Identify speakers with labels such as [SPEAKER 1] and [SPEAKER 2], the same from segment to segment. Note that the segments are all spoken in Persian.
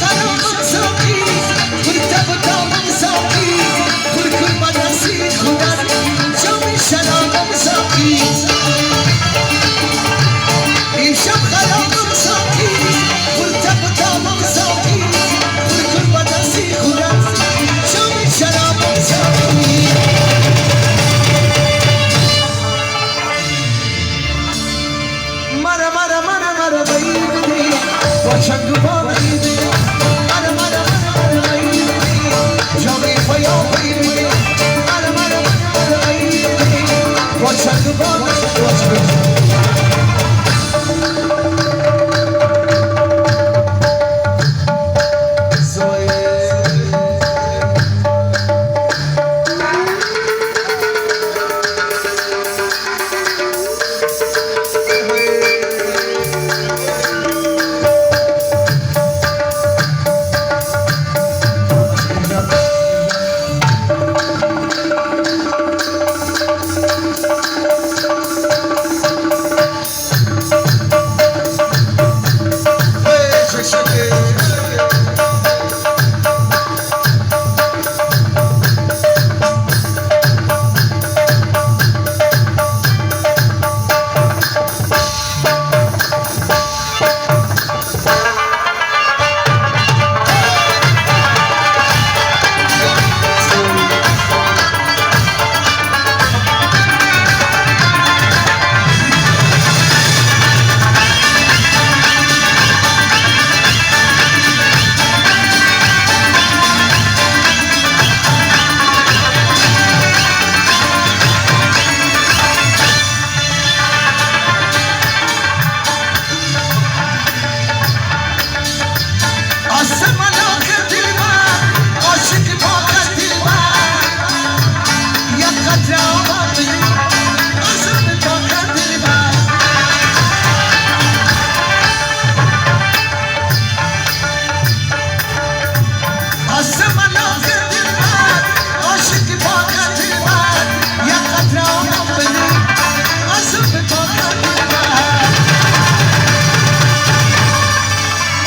[SPEAKER 1] خرابم ساقی پرتب و دامم ساقی پرکن با نسی خودم جام شرابم ساقی امشب خرابم ساقی پرتب و دامم ساقی پرکن با نسی خودم جام شرابم ساقی مرا بیدی با چنگ و با بیدی مرا بیدی جامی پیا بیدی مرا بیدی با چنگ و با بیدی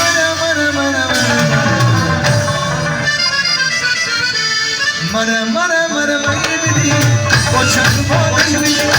[SPEAKER 1] Mara, mara, mara, mara, mara, mara, mara, mara,